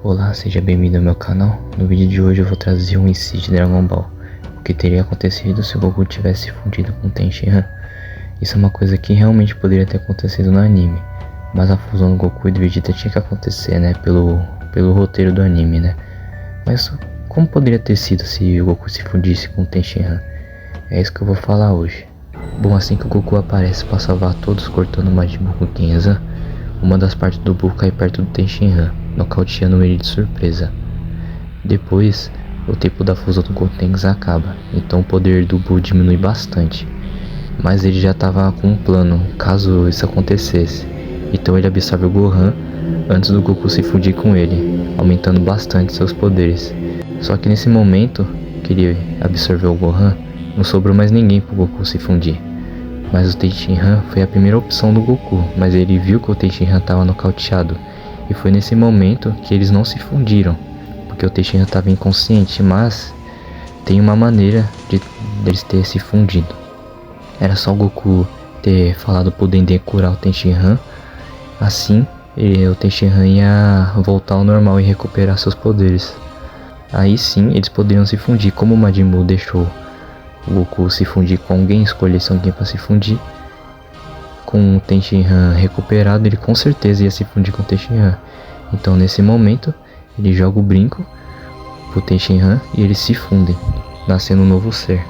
Olá, seja bem-vindo ao meu canal. No vídeo de hoje eu vou trazer um IC de Dragon Ball. O que teria acontecido se o Goku tivesse fundido com Ten Shinhan? Isso é uma coisa que realmente poderia ter acontecido no anime, mas a fusão do Goku e do Vegeta tinha que acontecer, né, pelo roteiro do anime, né. Mas como poderia ter sido se o Goku se fundisse com Ten Shinhan? É isso que eu vou falar hoje. Bom, assim que o Goku aparece para salvar todos cortando o Majin Buu com Kenzan, uma das partes do Buu cai perto do Ten Shinhan, nocauteando ele de surpresa. Depois, o tempo da fusão do Gotenks acaba, então o poder do Buu diminui bastante. Mas ele já estava com um plano, caso isso acontecesse. Então ele absorve o Gohan antes do Goku se fundir com ele, aumentando bastante seus poderes. Só que nesse momento que ele absorveu o Gohan, não sobrou mais ninguém pro Goku se fundir. Mas o Ten Shinhan foi a primeira opção do Goku, mas ele viu que o Ten Shinhan estava nocauteado. E foi nesse momento que eles não se fundiram, porque o Ten Shinhan estava inconsciente, mas tem uma maneira de eles terem se fundido. Era só o Goku ter falado pro Dendê curar o Ten Shinhan, assim o Ten Shinhan ia voltar ao normal e recuperar seus poderes. Aí sim eles poderiam se fundir, como o Majin Buu deixou o Goku se fundir com alguém, escolhesse alguém para se fundir. Com o Ten Shinhan recuperado, ele com certeza ia se fundir com o Ten Shinhan. Então nesse momento, ele joga o brinco pro Ten Shinhan e eles se fundem, nascendo um novo ser.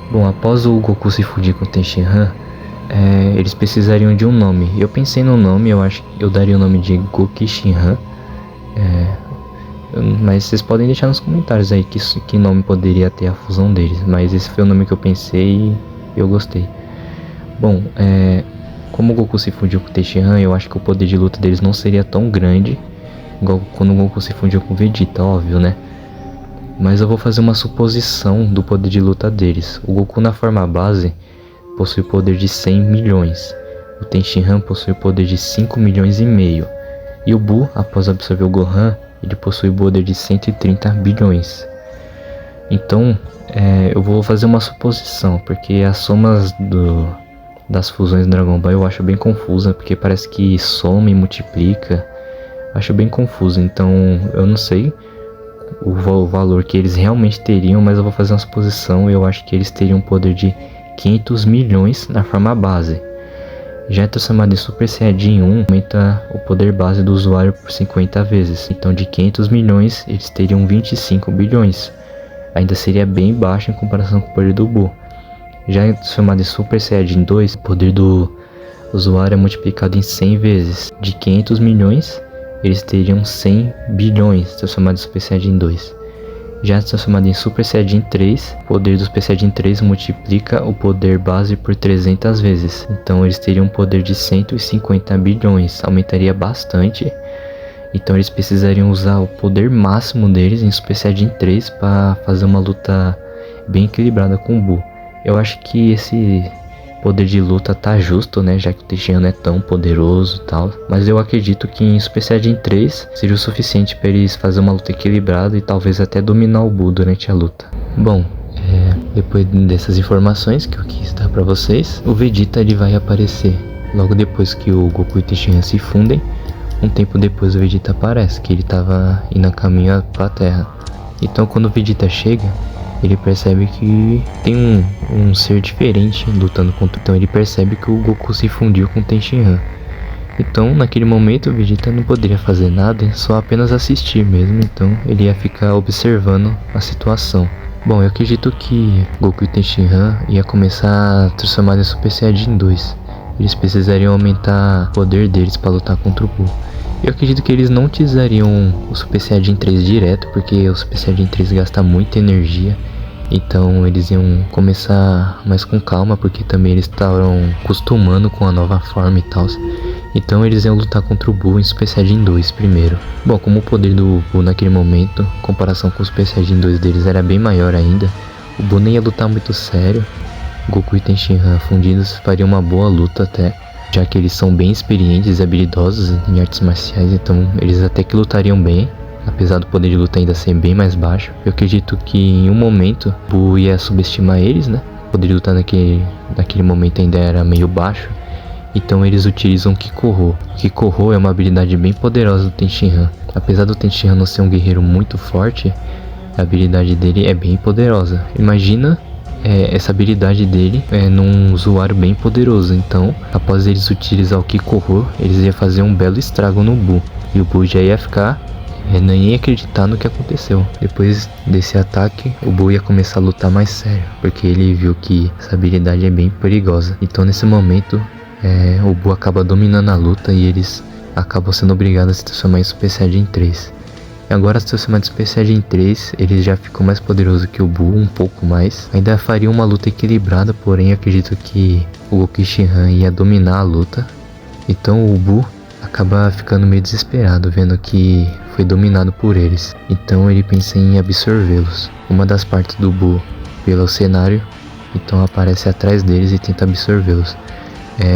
Bom, após o Goku se fundir com o Ten Shinhan, eles precisariam de um nome. Eu pensei no nome, eu acho que eu daria o nome de Goki Shinhan. Mas vocês podem deixar nos comentários aí que nome poderia ter a fusão deles. Mas esse foi o nome que eu pensei e eu gostei. Bom, como o Goku se fundiu com o Ten Shinhan, eu acho que o poder de luta deles não seria tão grande igual quando o Goku se fundiu com o Vegeta, óbvio, né? Mas eu vou fazer uma suposição do poder de luta deles. O Goku na forma base possui poder de 100 milhões. O Ten Shinhan possui poder de 5 milhões e meio. E o Buu, após absorver o Gohan, ele possui poder de 130 bilhões. Então, eu vou fazer uma suposição, porque as somas das fusões do Dragon Ball eu acho bem confusa, porque parece que soma e multiplica. Acho bem confuso, então eu não sei o valor que eles realmente teriam, mas eu vou fazer uma suposição. Eu acho que eles teriam um poder de 500 milhões na forma base. Já transformado em Super Saiyajin 1, aumenta o poder base do usuário por 50 vezes. Então de 500 milhões, eles teriam 25 bilhões. Ainda seria bem baixo em comparação com o poder do Buu. Já transformado em Super Saiyajin 2, o poder do usuário é multiplicado em 100 vezes. De 500 milhões, eles teriam 100 bilhões transformado em Super Saiyajin 2. Já transformado em Super Saiyajin 3, o poder do Super Saiyajin 3 multiplica o poder base por 300 vezes. Então eles teriam um poder de 150 bilhões, aumentaria bastante. Então eles precisariam usar o poder máximo deles em Super Saiyajin 3 para fazer uma luta bem equilibrada com o Buu. Eu acho que esse poder de luta tá justo, né, já que o Ten Shinhan não é tão poderoso e tal. Mas eu acredito que em Super Saiyajin 3 seria o suficiente para eles fazer uma luta equilibrada e talvez até dominar o Buu durante a luta. Bom, depois dessas informações que eu quis dar para vocês, o Vegeta ele vai aparecer logo depois que o Goku e o Ten Shinhan se fundem. Um tempo depois o Vegeta aparece, que ele tava indo a caminho para a Terra. Então quando o Vegeta chega, ele percebe que tem um ser diferente lutando contra. Então ele percebe que o Goku se fundiu com o Ten Shinhan. Então naquele momento o Vegeta não poderia fazer nada, só apenas assistir mesmo. Então ele ia ficar observando a situação. Bom, eu acredito que Goku e Ten Shinhan ia começar a transformar em Super Saiyajin 2. Eles precisariam aumentar o poder deles para lutar contra o Buu. Eu acredito que eles não utilizariam o Super Saiyajin 3 direto, porque o Super Saiyajin 3 gasta muita energia. Então eles iam começar mais com calma, porque também eles estavam acostumando com a nova forma e tal. Então eles iam lutar contra o Buu em Super Saiyajin 2 primeiro. Bom, como o poder do Buu naquele momento, em comparação com o Super Saiyajin 2 deles, era bem maior ainda, o Buu nem ia lutar muito sério. Goku e Ten Shinhan fundidos fariam uma boa luta até, já que eles são bem experientes e habilidosos em artes marciais, então eles até que lutariam bem, apesar do poder de luta ainda ser bem mais baixo. Eu acredito que em um momento o Buu ia subestimar eles, né? O poder de luta naquele momento ainda era meio baixo, Então eles utilizam o Kikoho. O Kikoho é uma habilidade bem poderosa do Tenshinhan. Apesar do Tenshinhan não ser um guerreiro muito forte, a habilidade dele é bem poderosa. Imagina essa habilidade dele num usuário bem poderoso. Então, após eles utilizar o Kikoho, eles iam fazer um belo estrago no Buu. E o Buu já ia ficar nem ia acreditar no que aconteceu. Depois desse ataque, o Buu ia começar a lutar mais sério, porque ele viu que essa habilidade é bem perigosa. Então nesse momento, o Buu acaba dominando a luta e eles acabam sendo obrigados a se transformar em Super Saiyajin 3. E agora, se transformar em Super Saiyajin 3, ele já ficou mais poderoso que o Buu, um pouco mais. Ainda faria uma luta equilibrada, porém acredito que o Goku Shinhan ia dominar a luta. Então o Buu acaba ficando meio desesperado, vendo que foi dominado por eles. Então ele pensa em absorvê-los. Uma das partes do Buu pelo cenário, então aparece atrás deles e tenta absorvê-los.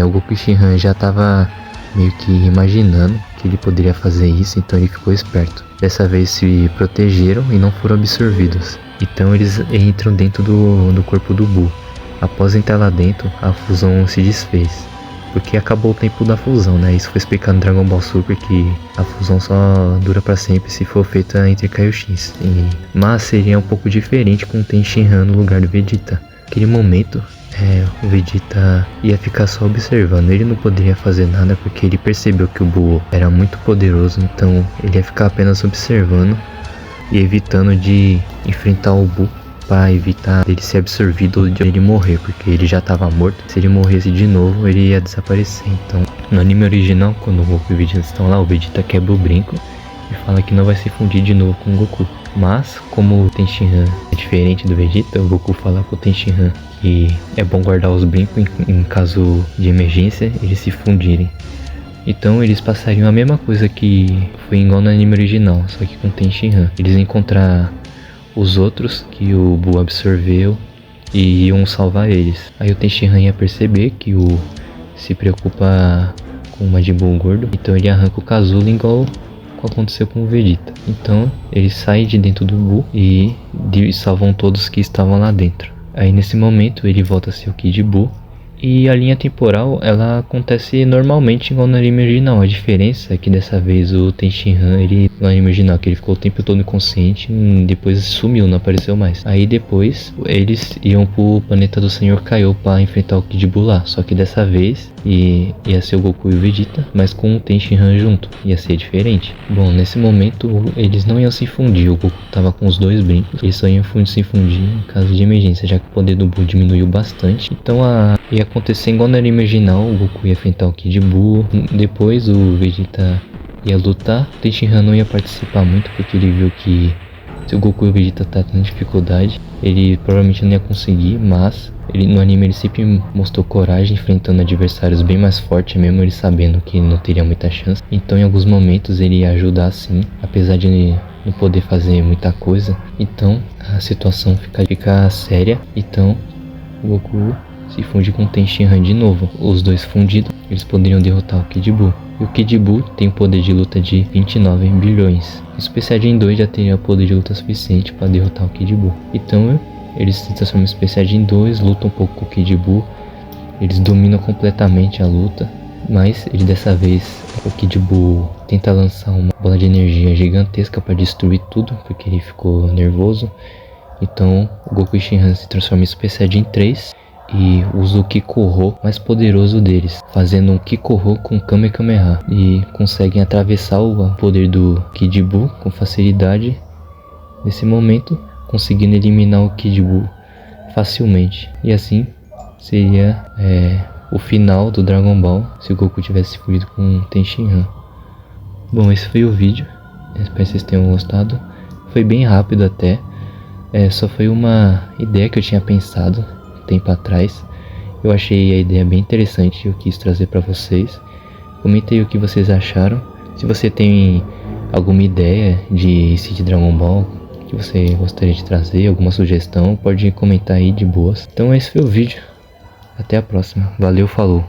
O Goku Shinhan já estava meio que imaginando que ele poderia fazer isso, então ele ficou esperto. Dessa vez se protegeram e não foram absorvidos. Então eles entram dentro do corpo do Buu. Após entrar lá dentro, a fusão se desfez, porque acabou o tempo da fusão, né? Isso foi explicado no Dragon Ball Super, que a fusão só dura pra sempre se for feita entre Kaioshins. Mas seria um pouco diferente com o Tenshinhan no lugar do Vegeta. Naquele momento, o Vegeta ia ficar só observando. Ele não poderia fazer nada porque ele percebeu que o Buu era muito poderoso. Então ele ia ficar apenas observando e evitando de enfrentar o Buu, para evitar ele ser absorvido ou de ele morrer, porque ele já estava morto. Se ele morresse de novo, ele ia desaparecer. Então, no anime original, quando o Goku e o Vegeta estão lá, o Vegeta quebra o brinco e fala que não vai se fundir de novo com o Goku. Mas, como o Tenshinhan é diferente do Vegeta, o Goku fala pro Tenshinhan que é bom guardar os brincos em caso de emergência eles se fundirem. Então eles passariam a mesma coisa que foi igual no anime original, só que com o Tenshinhan. Eles encontrar os outros que o Buu absorveu e iam salvar eles. Aí o Tenshinhan ia perceber que o se preocupa com o Majin Buu gordo, então ele arranca o casulo igual aconteceu com o Vegeta. Então ele sai de dentro do Buu e salvam todos que estavam lá dentro. Aí nesse momento ele volta a ser o Kid Buu. E a linha temporal, ela acontece normalmente igual no anime original. A diferença é que dessa vez o Tenshinhan, no anime original, que ele ficou o tempo todo inconsciente, depois sumiu, não apareceu mais. Aí depois eles iam pro planeta do Senhor Kaiô para enfrentar o Kid Buu lá. Só que dessa vez ia ser o Goku e o Vegeta, mas com o Tenshinhan junto. Ia ser diferente. Bom, nesse momento eles não iam se fundir. O Goku tava com os dois brincos. Eles só iam se fundir em caso de emergência, já que o poder do Buu diminuiu bastante. Então ia acontecer igual no anime original, o Goku ia enfrentar o Kid Buu, depois o Vegeta ia lutar. O Tenshinhan não ia participar muito porque ele viu que se o Goku e o Vegeta tá tendo dificuldade, ele provavelmente não ia conseguir, mas no anime ele sempre mostrou coragem enfrentando adversários bem mais fortes, mesmo ele sabendo que não teria muita chance. Então em alguns momentos ele ia ajudar sim, apesar de não poder fazer muita coisa. Então a situação fica séria. Então o Goku se funde com o Tenshinhan de novo. Os dois fundidos, eles poderiam derrotar o Kid Buu. E o Kid Buu tem o poder de luta de 29 bilhões. O Super Saiyajin 2 já teria o poder de luta suficiente para derrotar o Kid Buu. Então eles se transformam em Super Saiyajin 2, lutam um pouco com o Kid Buu. Eles dominam completamente a luta. Mas dessa vez o Kid Buu tenta lançar uma bola de energia gigantesca para destruir tudo, porque ele ficou nervoso. Então o Goku Shinhan se transforma em Super Saiyajin 3 e usa o Kikoho mais poderoso deles, fazendo um Kikoho com Kamehameha, e conseguem atravessar o poder do Kid Buu com facilidade. Nesse momento, conseguindo eliminar o Kid Buu facilmente, e assim seria o final do Dragon Ball se o Goku tivesse fugido com o Tenshinhan. Bom, esse foi o vídeo, espero que vocês tenham gostado. Foi bem rápido até, só foi uma ideia que eu tinha pensado tempo atrás. Eu achei a ideia bem interessante e eu quis trazer para vocês. Comentem o que vocês acharam. Se você tem alguma ideia de Dragon Ball que você gostaria de trazer, alguma sugestão, pode comentar aí de boas. Então esse foi o vídeo. Até a próxima. Valeu, falou.